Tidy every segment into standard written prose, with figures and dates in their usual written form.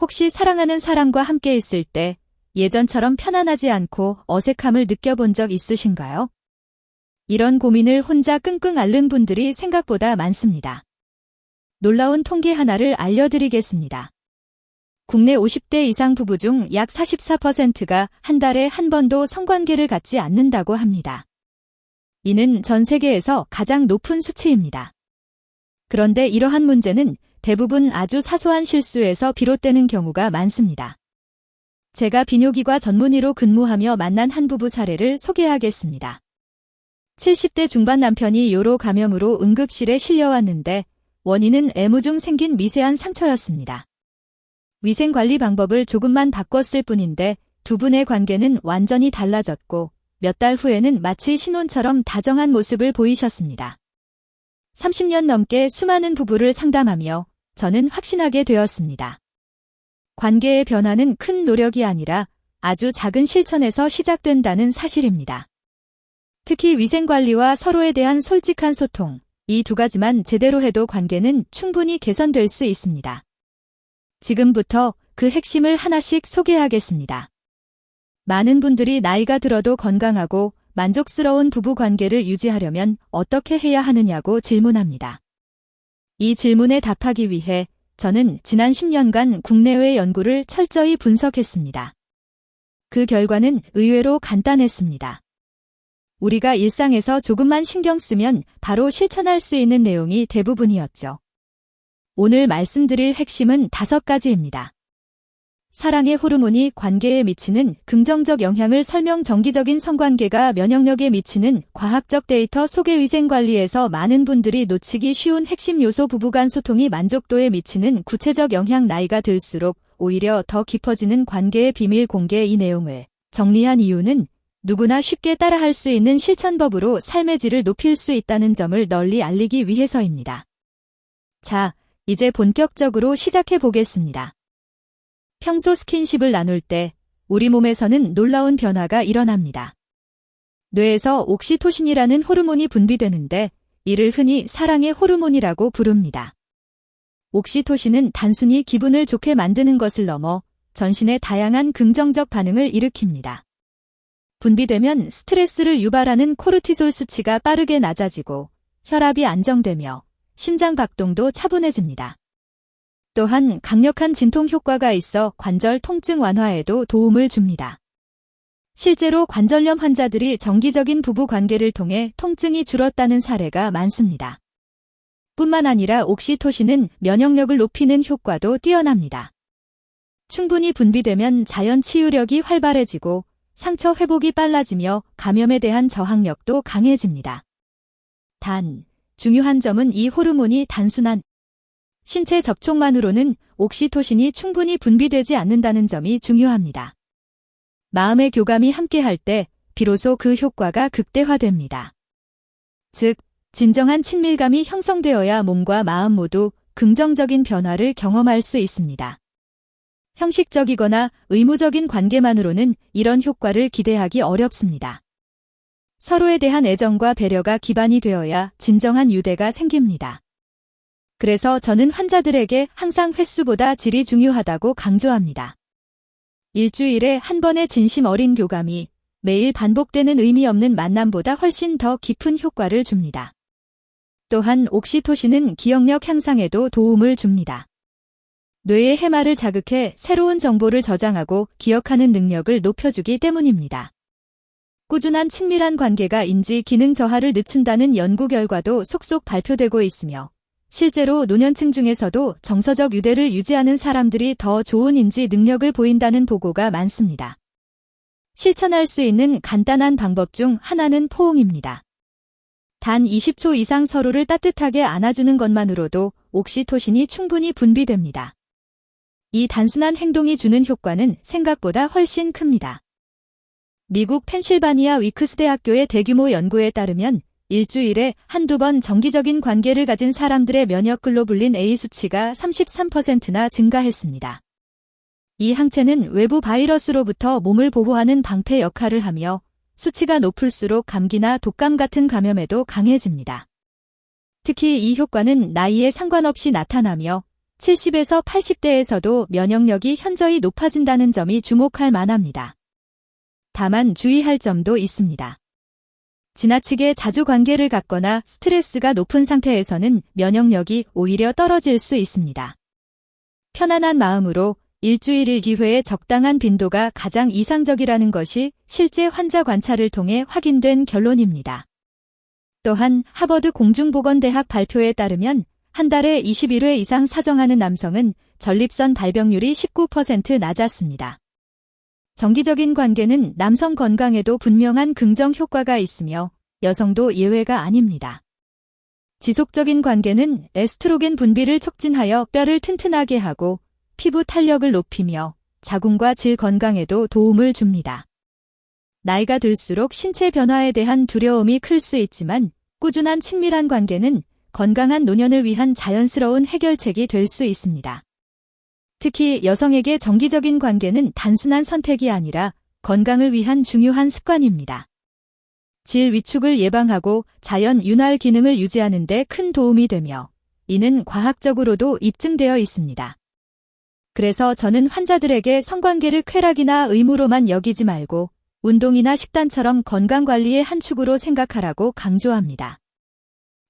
혹시 사랑하는 사람과 함께 있을 때 예전처럼 편안하지 않고 어색함을 느껴본 적 있으신가요? 이런 고민을 혼자 끙끙 앓는 분들이 생각보다 많습니다. 놀라운 통계 하나를 알려드리겠습니다. 국내 50대 이상 부부 중 약 44%가 한 달에 한 번도 성관계를 갖지 않는다고 합니다. 이는 전 세계에서 가장 높은 수치입니다. 그런데 이러한 문제는 대부분 아주 사소한 실수에서 비롯되는 경우가 많습니다. 제가 비뇨기과 전문의로 근무하며 만난 한 부부 사례를 소개하겠습니다. 70대 중반 남편이 요로 감염으로 응급실에 실려왔는데 원인은 애무 중 생긴 미세한 상처였습니다. 위생관리 방법을 조금만 바꿨을 뿐인데 두 분의 관계는 완전히 달라졌고 몇 달 후에는 마치 신혼처럼 다정한 모습을 보이셨습니다. 30년 넘게 수많은 부부를 상담하며 저는 확신하게 되었습니다. 관계의 변화는 큰 노력이 아니라 아주 작은 실천에서 시작된다는 사실입니다. 특히 위생관리와 서로에 대한 솔직한 소통, 이 두 가지만 제대로 해도 관계는 충분히 개선될 수 있습니다. 지금부터 그 핵심을 하나씩 소개하겠습니다. 많은 분들이 나이가 들어도 건강하고 만족스러운 부부 관계를 유지하려면 어떻게 해야 하느냐고 질문합니다. 이 질문에 답하기 위해 저는 지난 10년간 국내외 연구를 철저히 분석했습니다. 그 결과는 의외로 간단했습니다. 우리가 일상에서 조금만 신경 쓰면 바로 실천할 수 있는 내용이 대부분이었죠. 오늘 말씀드릴 핵심은 5가지입니다. 사랑의 호르몬이 관계에 미치는 긍정적 영향을 설명. 정기적인 성관계가 면역력에 미치는 과학적 데이터 소개. 위생관리에서 많은 분들이 놓치기 쉬운 핵심 요소. 부부간 소통이 만족도에 미치는 구체적 영향. 나이가 들수록 오히려 더 깊어지는 관계의 비밀 공개. 이 내용을 정리한 이유는 누구나 쉽게 따라할 수 있는 실천법으로 삶의 질을 높일 수 있다는 점을 널리 알리기 위해서입니다. 자, 이제 본격적으로 시작해 보겠습니다. 평소 스킨십을 나눌 때 우리 몸에서는 놀라운 변화가 일어납니다. 뇌에서 옥시토신이라는 호르몬이 분비되는데 이를 흔히 사랑의 호르몬이라고 부릅니다. 옥시토신은 단순히 기분을 좋게 만드는 것을 넘어 전신의 다양한 긍정적 반응을 일으킵니다. 분비되면 스트레스를 유발하는 코르티솔 수치가 빠르게 낮아지고 혈압이 안정되며 심장 박동도 차분해집니다. 또한 강력한 진통 효과가 있어 관절 통증 완화에도 도움을 줍니다. 실제로 관절염 환자들이 정기적인 부부 관계를 통해 통증이 줄었다는 사례가 많습니다. 뿐만 아니라 옥시토신은 면역력을 높이는 효과도 뛰어납니다. 충분히 분비되면 자연 치유력이 활발해지고 상처 회복이 빨라지며 감염에 대한 저항력도 강해집니다. 단, 중요한 점은 이 호르몬이 단순한 신체 접촉만으로는 옥시토신이 충분히 분비되지 않는다는 점이 중요합니다. 마음의 교감이 함께할 때 비로소 그 효과가 극대화됩니다. 즉, 진정한 친밀감이 형성되어야 몸과 마음 모두 긍정적인 변화를 경험할 수 있습니다. 형식적이거나 의무적인 관계만으로는 이런 효과를 기대하기 어렵습니다. 서로에 대한 애정과 배려가 기반이 되어야 진정한 유대가 생깁니다. 그래서 저는 환자들에게 항상 횟수보다 질이 중요하다고 강조합니다. 일주일에 한 번의 진심 어린 교감이 매일 반복되는 의미 없는 만남보다 훨씬 더 깊은 효과를 줍니다. 또한 옥시토신은 기억력 향상에도 도움을 줍니다. 뇌의 해마를 자극해 새로운 정보를 저장하고 기억하는 능력을 높여주기 때문입니다. 꾸준한 친밀한 관계가 인지 기능 저하를 늦춘다는 연구 결과도 속속 발표되고 있으며 실제로 노년층 중에서도 정서적 유대를 유지하는 사람들이 더 좋은 인지 능력을 보인다는 보고가 많습니다. 실천할 수 있는 간단한 방법 중 하나는 포옹입니다. 단 20초 이상 서로를 따뜻하게 안아주는 것만으로도 옥시토신이 충분히 분비됩니다. 이 단순한 행동이 주는 효과는 생각보다 훨씬 큽니다. 미국 펜실바니아 위크스 대학교의 대규모 연구에 따르면 일주일에 한두 번 정기적인 관계를 가진 사람들의 면역 글로불린 A 수치가 33%나 증가했습니다. 이 항체는 외부 바이러스로부터 몸을 보호하는 방패 역할을 하며 수치가 높을수록 감기나 독감 같은 감염에도 강해집니다. 특히 이 효과는 나이에 상관없이 나타나며 70에서 80대에서도 면역력이 현저히 높아진다는 점이 주목할 만합니다. 다만 주의할 점도 있습니다. 지나치게 자주 관계를 갖거나 스트레스가 높은 상태에서는 면역력이 오히려 떨어질 수 있습니다. 편안한 마음으로 일주일 1기회의 적당한 빈도가 가장 이상적이라는 것이 실제 환자 관찰을 통해 확인된 결론입니다. 또한 하버드 공중보건대학 발표에 따르면 한 달에 21회 이상 사정하는 남성은 전립선 발병률이 19% 낮았습니다. 정기적인 관계는 남성 건강에도 분명한 긍정 효과가 있으며 여성도 예외가 아닙니다. 지속적인 관계는 에스트로겐 분비를 촉진하여 뼈를 튼튼하게 하고 피부 탄력을 높이며 자궁과 질 건강에도 도움을 줍니다. 나이가 들수록 신체 변화에 대한 두려움이 클 수 있지만 꾸준한 친밀한 관계는 건강한 노년을 위한 자연스러운 해결책이 될 수 있습니다. 특히 여성에게 정기적인 관계는 단순한 선택이 아니라 건강을 위한 중요한 습관입니다. 질 위축을 예방하고 자연 윤활 기능을 유지하는 데 큰 도움이 되며 이는 과학적으로도 입증되어 있습니다. 그래서 저는 환자들에게 성관계를 쾌락이나 의무로만 여기지 말고 운동이나 식단처럼 건강관리의 한 축으로 생각하라고 강조합니다.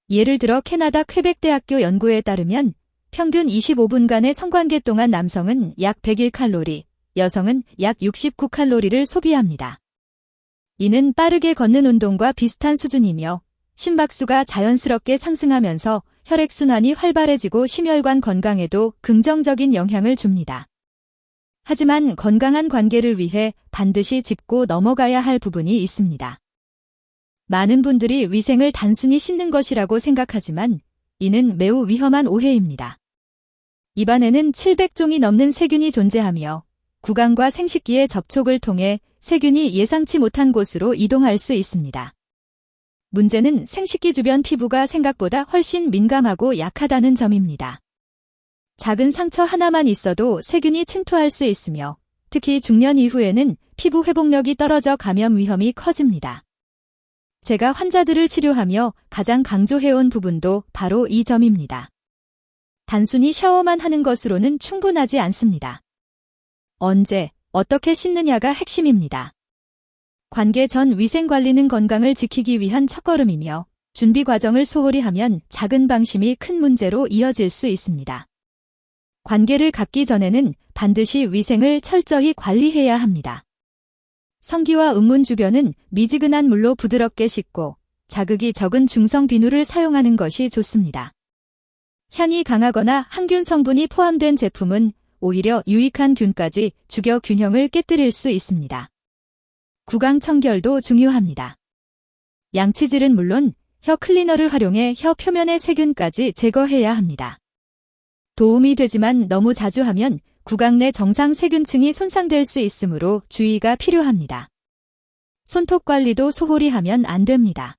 예를 들어 캐나다 퀘벡대학교 연구에 따르면 평균 25분간의 성관계 동안 남성은 약 101칼로리, 여성은 약 69칼로리를 소비합니다. 이는 빠르게 걷는 운동과 비슷한 수준이며 심박수가 자연스럽게 상승하면서 혈액순환이 활발해지고 심혈관 건강에도 긍정적인 영향을 줍니다. 하지만 건강한 관계를 위해 반드시 짚고 넘어가야 할 부분이 있습니다. 많은 분들이 위생을 단순히 씻는 것이라고 생각하지만 이는 매우 위험한 오해입니다. 입안에는 700종이 넘는 세균이 존재하며 구강과 생식기의 접촉을 통해 세균이 예상치 못한 곳으로 이동할 수 있습니다. 문제는 생식기 주변 피부가 생각보다 훨씬 민감하고 약하다는 점입니다. 작은 상처 하나만 있어도 세균이 침투할 수 있으며 특히 중년 이후에는 피부 회복력이 떨어져 감염 위험이 커집니다. 제가 환자들을 치료하며 가장 강조해온 부분도 바로 이 점입니다. 단순히 샤워만 하는 것으로는 충분하지 않습니다. 언제, 어떻게 씻느냐가 핵심입니다. 관계 전 위생 관리는 건강을 지키기 위한 첫걸음이며 준비 과정을 소홀히 하면 작은 방심이 큰 문제로 이어질 수 있습니다. 관계를 갖기 전에는 반드시 위생을 철저히 관리해야 합니다. 성기와 음문 주변은 미지근한 물로 부드럽게 씻고 자극이 적은 중성 비누를 사용하는 것이 좋습니다. 향이 강하거나 항균 성분이 포함된 제품은 오히려 유익한 균까지 죽여 균형을 깨뜨릴 수 있습니다. 구강 청결도 중요합니다. 양치질은 물론 혀 클리너를 활용해 혀 표면의 세균까지 제거해야 합니다. 도움이 되지만 너무 자주 하면 구강 내 정상 세균층이 손상될 수 있으므로 주의가 필요합니다. 손톱 관리도 소홀히 하면 안 됩니다.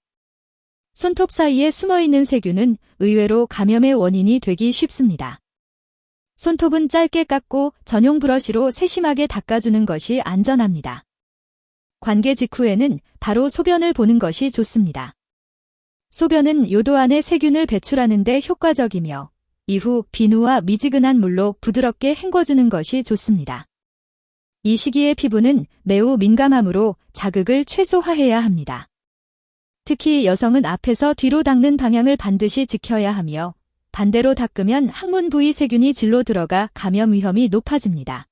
손톱 사이에 숨어있는 세균은 의외로 감염의 원인이 되기 쉽습니다. 손톱은 짧게 깎고 전용 브러쉬로 세심하게 닦아주는 것이 안전합니다. 관계 직후에는 바로 소변을 보는 것이 좋습니다. 소변은 요도 안에 세균을 배출하는 데 효과적이며 이후 비누와 미지근한 물로 부드럽게 헹궈주는 것이 좋습니다. 이 시기의 피부는 매우 민감하므로 자극을 최소화해야 합니다. 특히 여성은 앞에서 뒤로 닦는 방향을 반드시 지켜야 하며 반대로 닦으면 항문 부위 세균이 질로 들어가 감염 위험이 높아집니다.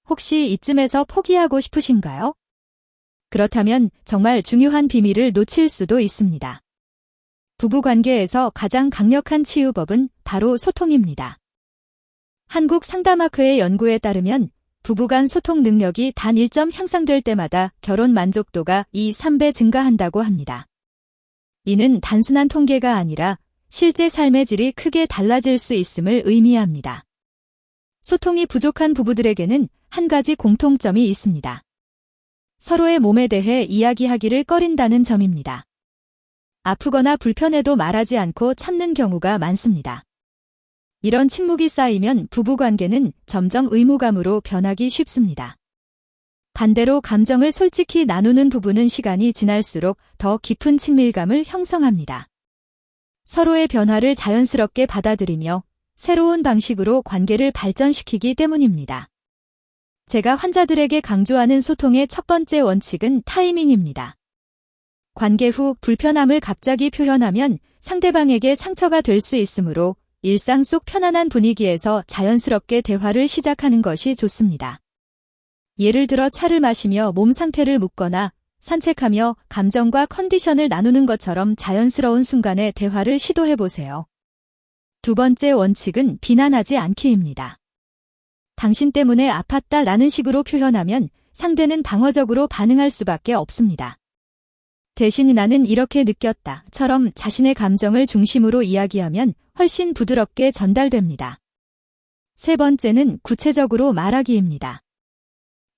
혹시 이쯤에서 포기하고 싶으신가요? 그렇다면 정말 중요한 비밀을 놓칠 수도 있습니다. 부부관계에서 가장 강력한 치유법은 바로 소통입니다. 한국상담학회의 연구에 따르면 부부간 소통 능력이 단 1점 향상될 때마다 결혼 만족도가 2~3배 증가한다고 합니다. 이는 단순한 통계가 아니라 실제 삶의 질이 크게 달라질 수 있음을 의미합니다. 소통이 부족한 부부들에게는 한 가지 공통점이 있습니다. 서로의 몸에 대해 이야기하기를 꺼린다는 점입니다. 아프거나 불편해도 말하지 않고 참는 경우가 많습니다. 이런 침묵이 쌓이면 부부관계는 점점 의무감으로 변하기 쉽습니다. 반대로 감정을 솔직히 나누는 부부는 시간이 지날수록 더 깊은 친밀감을 형성합니다. 서로의 변화를 자연스럽게 받아들이며 새로운 방식으로 관계를 발전시키기 때문입니다. 제가 환자들에게 강조하는 소통의 첫 번째 원칙은 타이밍입니다. 관계 후 불편함을 갑자기 표현하면 상대방에게 상처가 될 수 있으므로 일상 속 편안한 분위기에서 자연스럽게 대화를 시작하는 것이 좋습니다. 예를 들어 차를 마시며 몸 상태를 묻거나 산책하며 감정과 컨디션을 나누는 것처럼 자연스러운 순간에 대화를 시도해 보세요. 두 번째 원칙은 비난하지 않기입니다. 당신 때문에 아팠다 라는 식으로 표현하면 상대는 방어적으로 반응할 수밖에 없습니다. 대신 나는 이렇게 느꼈다처럼 자신의 감정을 중심으로 이야기하면 훨씬 부드럽게 전달됩니다. 세 번째는 구체적으로 말하기입니다.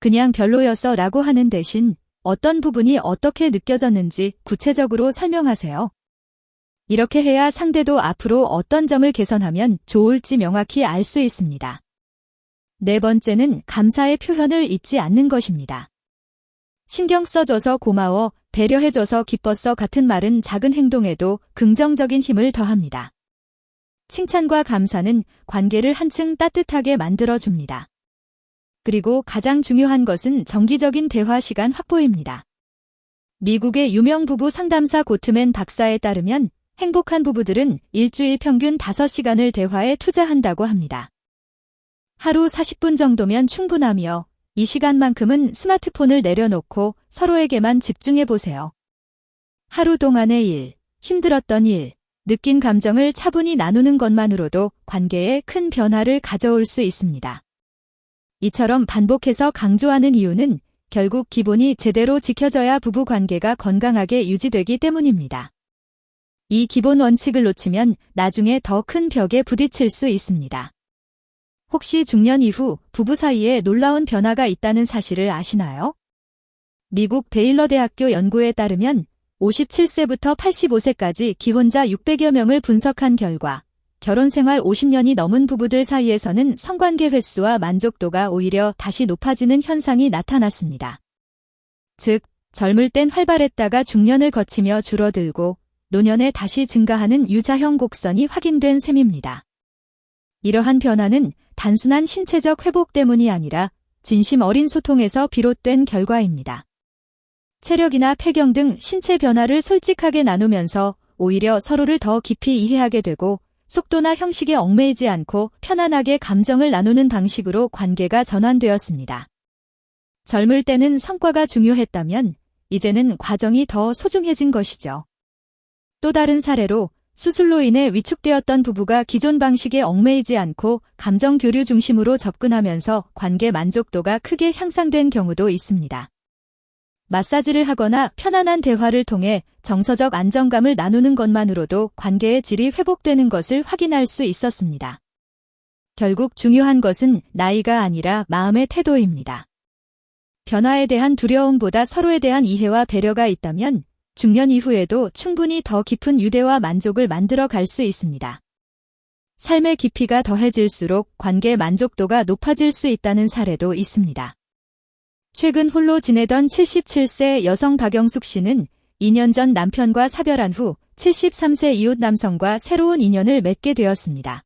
그냥 별로였어 라고 하는 대신 어떤 부분이 어떻게 느껴졌는지 구체적으로 설명하세요. 이렇게 해야 상대도 앞으로 어떤 점을 개선하면 좋을지 명확히 알 수 있습니다. 네 번째는 감사의 표현을 잊지 않는 것입니다. 신경 써줘서 고마워, 배려해줘서 기뻤어 같은 말은 작은 행동에도 긍정적인 힘을 더합니다. 칭찬과 감사는 관계를 한층 따뜻하게 만들어줍니다. 그리고 가장 중요한 것은 정기적인 대화 시간 확보입니다. 미국의 유명 부부 상담사 고트맨 박사에 따르면 행복한 부부들은 일주일 평균 5시간을 대화에 투자한다고 합니다. 하루 40분 정도면 충분하며 이 시간만큼은 스마트폰을 내려놓고 서로에게만 집중해보세요. 하루 동안의 일, 힘들었던 일, 느낀 감정을 차분히 나누는 것만으로도 관계에 큰 변화를 가져올 수 있습니다. 이처럼 반복해서 강조하는 이유는 결국 기본이 제대로 지켜져야 부부 관계가 건강하게 유지되기 때문입니다. 이 기본 원칙을 놓치면 나중에 더 큰 벽에 부딪힐 수 있습니다. 혹시 중년 이후 부부 사이에 놀라운 변화가 있다는 사실을 아시나요? 미국 베일러 대학교 연구에 따르면 57세부터 85세까지 기혼자 600여 명을 분석한 결과 결혼 생활 50년이 넘은 부부들 사이에서는 성관계 횟수와 만족도가 오히려 다시 높아지는 현상이 나타났습니다. 즉, 젊을 땐 활발했다가 중년을 거치며 줄어들고 노년에 다시 증가하는 유자형 곡선이 확인된 셈입니다. 이러한 변화는 단순한 신체적 회복 때문이 아니라 진심 어린 소통에서 비롯된 결과입니다. 체력이나 폐경 등 신체 변화를 솔직하게 나누면서 오히려 서로를 더 깊이 이해하게 되고 속도나 형식에 얽매이지 않고 편안하게 감정을 나누는 방식으로 관계가 전환되었습니다. 젊을 때는 성과가 중요했다면 이제는 과정이 더 소중해진 것이죠. 또 다른 사례로 수술로 인해 위축되었던 부부가 기존 방식에 얽매이지 않고 감정 교류 중심으로 접근하면서 관계 만족도가 크게 향상된 경우도 있습니다. 마사지를 하거나 편안한 대화를 통해 정서적 안정감을 나누는 것만으로도 관계의 질이 회복되는 것을 확인할 수 있었습니다. 결국 중요한 것은 나이가 아니라 마음의 태도입니다. 변화에 대한 두려움보다 서로에 대한 이해와 배려가 있다면 중년 이후에도 충분히 더 깊은 유대와 만족을 만들어 갈 수 있습니다. 삶의 깊이가 더해질수록 관계 만족도가 높아질 수 있다는 사례도 있습니다. 최근 홀로 지내던 77세 여성 박영숙 씨는 2년 전 남편과 사별한 후 73세 이웃 남성과 새로운 인연을 맺게 되었습니다.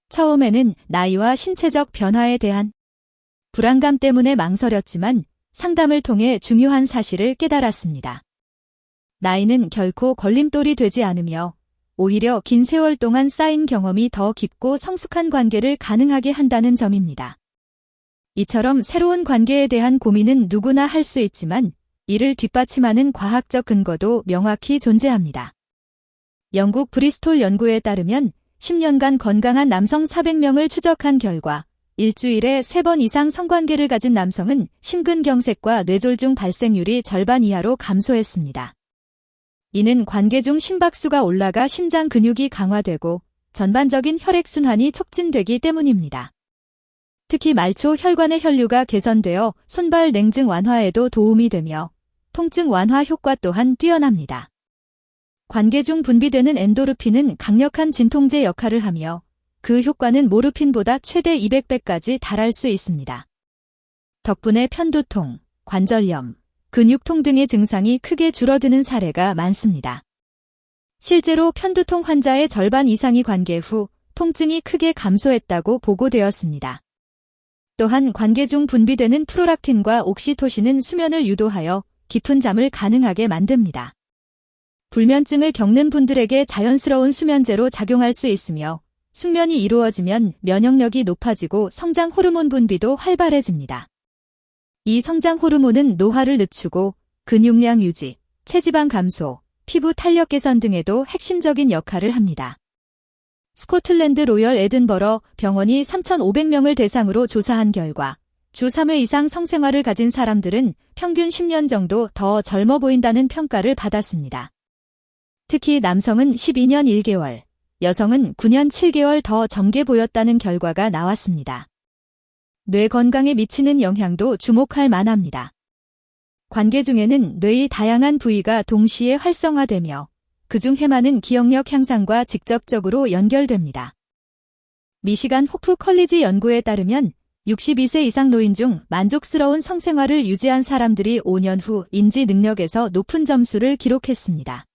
처음에는 나이와 신체적 변화에 대한 불안감 때문에 망설였지만 상담을 통해 중요한 사실을 깨달았습니다. 나이는 결코 걸림돌이 되지 않으며 오히려 긴 세월 동안 쌓인 경험이 더 깊고 성숙한 관계를 가능하게 한다는 점입니다. 이처럼 새로운 관계에 대한 고민은 누구나 할 수 있지만 이를 뒷받침하는 과학적 근거도 명확히 존재합니다. 영국 브리스톨 연구에 따르면 10년간 건강한 남성 400명을 추적한 결과 일주일에 3번 이상 성관계를 가진 남성은 심근경색과 뇌졸중 발생률이 절반 이하로 감소했습니다. 이는 관계 중 심박수가 올라가 심장 근육이 강화되고 전반적인 혈액순환이 촉진되기 때문입니다. 특히 말초 혈관의 혈류가 개선되어 손발 냉증 완화에도 도움이 되며 통증 완화 효과 또한 뛰어납니다. 관계 중 분비되는 엔도르핀은 강력한 진통제 역할을 하며 그 효과는 모르핀보다 최대 200배까지 달할 수 있습니다. 덕분에 편두통, 관절염, 근육통 등의 증상이 크게 줄어드는 사례가 많습니다. 실제로 편두통 환자의 절반 이상이 관계 후 통증이 크게 감소했다고 보고되었습니다. 또한 관계 중 분비되는 프롤락틴과 옥시토신은 수면을 유도하여 깊은 잠을 가능하게 만듭니다. 불면증을 겪는 분들에게 자연스러운 수면제로 작용할 수 있으며 숙면이 이루어지면 면역력이 높아지고 성장 호르몬 분비도 활발해집니다. 이 성장 호르몬은 노화를 늦추고 근육량 유지, 체지방 감소, 피부 탄력 개선 등에도 핵심적인 역할을 합니다. 스코틀랜드 로열 에든버러 병원이 3,500명을 대상으로 조사한 결과 주 3회 이상 성생활을 가진 사람들은 평균 10년 정도 더 젊어 보인다는 평가를 받았습니다. 특히 남성은 12년 1개월, 여성은 9년 7개월 더 젊게 보였다는 결과가 나왔습니다. 뇌 건강에 미치는 영향도 주목할 만합니다. 관계 중에는 뇌의 다양한 부위가 동시에 활성화되며 그중 해마는 기억력 향상과 직접적으로 연결됩니다. 미시간 호프 컬리지 연구에 따르면 62세 이상 노인 중 만족스러운 성생활을 유지한 사람들이 5년 후 인지 능력에서 높은 점수를 기록했습니다.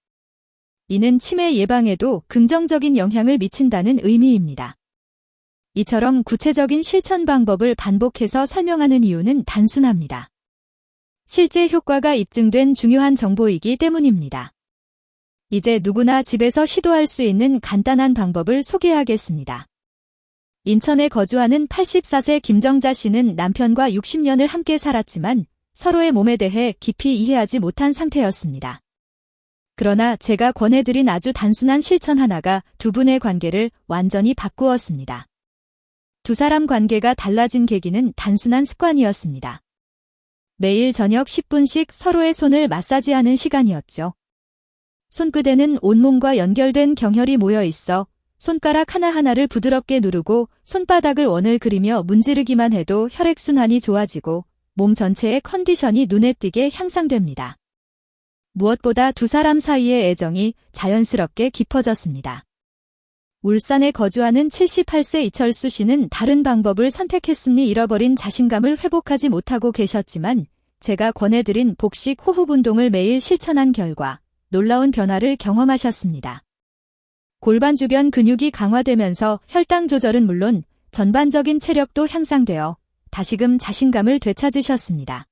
이는 치매 예방에도 긍정적인 영향을 미친다는 의미입니다. 이처럼 구체적인 실천 방법을 반복해서 설명하는 이유는 단순합니다. 실제 효과가 입증된 중요한 정보이기 때문입니다. 이제 누구나 집에서 시도할 수 있는 간단한 방법을 소개하겠습니다. 인천에 거주하는 84세 김정자 씨는 남편과 60년을 함께 살았지만 서로의 몸에 대해 깊이 이해하지 못한 상태였습니다. 그러나 제가 권해드린 아주 단순한 실천 하나가 두 분의 관계를 완전히 바꾸었습니다. 두 사람 관계가 달라진 계기는 단순한 습관이었습니다. 매일 저녁 10분씩 서로의 손을 마사지하는 시간이었죠. 손끝에는 온몸과 연결된 경혈이 모여 있어 손가락 하나하나를 부드럽게 누르고 손바닥을 원을 그리며 문지르기만 해도 혈액순환이 좋아지고 몸 전체의 컨디션이 눈에 띄게 향상됩니다. 무엇보다 두 사람 사이의 애정이 자연스럽게 깊어졌습니다. 울산에 거주하는 78세 이철수 씨는 다른 방법을 선택했으니 잃어버린 자신감을 회복하지 못하고 계셨지만 제가 권해드린 복식 호흡 운동을 매일 실천한 결과 놀라운 변화를 경험하셨습니다. 골반 주변 근육이 강화되면서 혈당 조절은 물론 전반적인 체력도 향상되어 다시금 자신감을 되찾으셨습니다.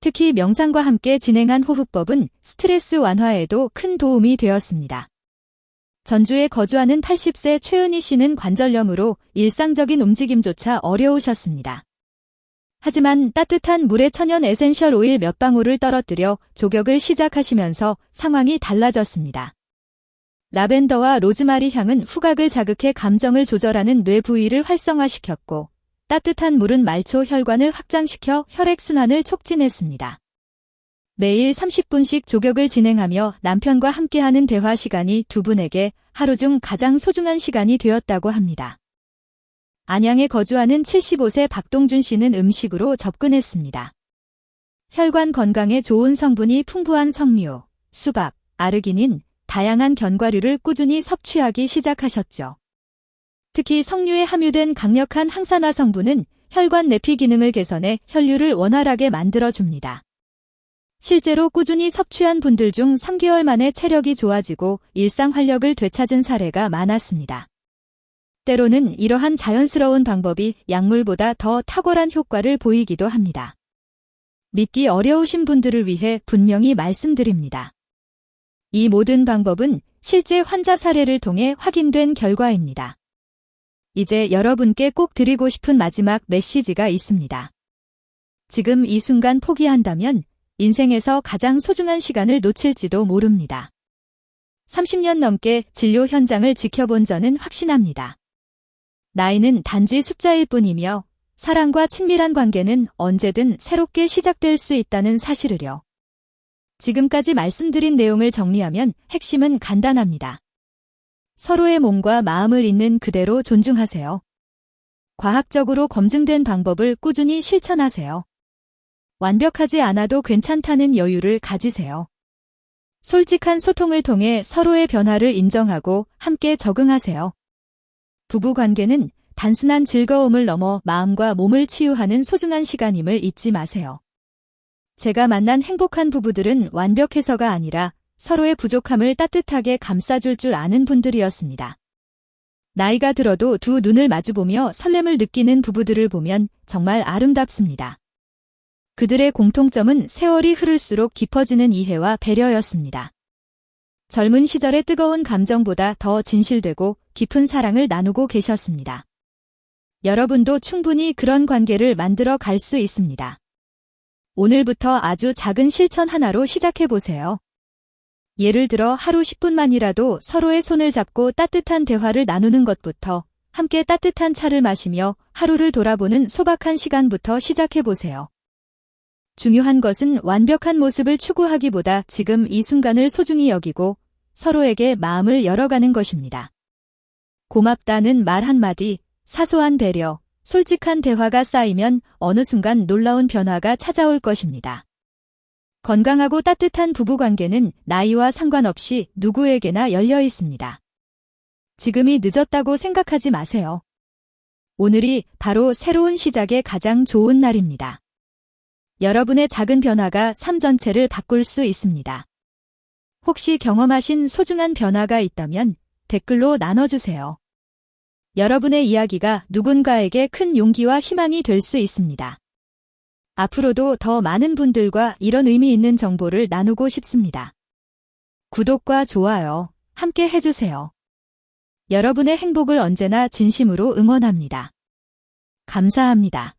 특히 명상과 함께 진행한 호흡법은 스트레스 완화에도 큰 도움이 되었습니다. 전주에 거주하는 80세 최은희 씨는 관절염으로 일상적인 움직임조차 어려우셨습니다. 하지만 따뜻한 물에 천연 에센셜 오일 몇 방울을 떨어뜨려 조격을 시작하시면서 상황이 달라졌습니다. 라벤더와 로즈마리 향은 후각을 자극해 감정을 조절하는 뇌 부위를 활성화시켰고 따뜻한 물은 말초 혈관을 확장시켜 혈액순환을 촉진했습니다. 매일 30분씩 조격을 진행하며 남편과 함께하는 대화 시간이 두 분에게 하루 중 가장 소중한 시간이 되었다고 합니다. 안양에 거주하는 75세 박동준 씨는 음식으로 접근했습니다. 혈관 건강에 좋은 성분이 풍부한 석류, 수박, 아르기닌, 다양한 견과류를 꾸준히 섭취하기 시작하셨죠. 특히 석류에 함유된 강력한 항산화 성분은 혈관 내피 기능을 개선해 혈류를 원활하게 만들어줍니다. 실제로 꾸준히 섭취한 분들 중 3개월 만에 체력이 좋아지고 일상 활력을 되찾은 사례가 많았습니다. 때로는 이러한 자연스러운 방법이 약물보다 더 탁월한 효과를 보이기도 합니다. 믿기 어려우신 분들을 위해 분명히 말씀드립니다. 이 모든 방법은 실제 환자 사례를 통해 확인된 결과입니다. 이제 여러분께 꼭 드리고 싶은 마지막 메시지가 있습니다. 지금 이 순간 포기한다면 인생에서 가장 소중한 시간을 놓칠지도 모릅니다. 30년 넘게 진료 현장을 지켜본 저는 확신합니다. 나이는 단지 숫자일 뿐이며 사랑과 친밀한 관계는 언제든 새롭게 시작될 수 있다는 사실을요. 지금까지 말씀드린 내용을 정리하면 핵심은 간단합니다. 서로의 몸과 마음을 있는 그대로 존중하세요. 과학적으로 검증된 방법을 꾸준히 실천하세요. 완벽하지 않아도 괜찮다는 여유를 가지세요. 솔직한 소통을 통해 서로의 변화를 인정하고 함께 적응하세요. 부부관계는 단순한 즐거움을 넘어 마음과 몸을 치유하는 소중한 시간임을 잊지 마세요. 제가 만난 행복한 부부들은 완벽해서가 아니라 서로의 부족함을 따뜻하게 감싸줄 줄 아는 분들이었습니다. 나이가 들어도 두 눈을 마주보며 설렘을 느끼는 부부들을 보면 정말 아름답습니다. 그들의 공통점은 세월이 흐를수록 깊어지는 이해와 배려였습니다. 젊은 시절의 뜨거운 감정보다 더 진실되고 깊은 사랑을 나누고 계셨습니다. 여러분도 충분히 그런 관계를 만들어 갈 수 있습니다. 오늘부터 아주 작은 실천 하나로 시작해 보세요. 예를 들어 하루 10분만이라도 서로의 손을 잡고 따뜻한 대화를 나누는 것부터, 함께 따뜻한 차를 마시며 하루를 돌아보는 소박한 시간부터 시작해 보세요. 중요한 것은 완벽한 모습을 추구하기보다 지금 이 순간을 소중히 여기고 서로에게 마음을 열어가는 것입니다. 고맙다는 말 한마디, 사소한 배려, 솔직한 대화가 쌓이면 어느 순간 놀라운 변화가 찾아올 것입니다. 건강하고 따뜻한 부부관계는 나이와 상관없이 누구에게나 열려 있습니다. 지금이 늦었다고 생각하지 마세요. 오늘이 바로 새로운 시작의 가장 좋은 날입니다. 여러분의 작은 변화가 삶 전체를 바꿀 수 있습니다. 혹시 경험하신 소중한 변화가 있다면 댓글로 나눠주세요. 여러분의 이야기가 누군가에게 큰 용기와 희망이 될 수 있습니다. 앞으로도 더 많은 분들과 이런 의미 있는 정보를 나누고 싶습니다. 구독과 좋아요 함께 해주세요. 여러분의 행복을 언제나 진심으로 응원합니다. 감사합니다.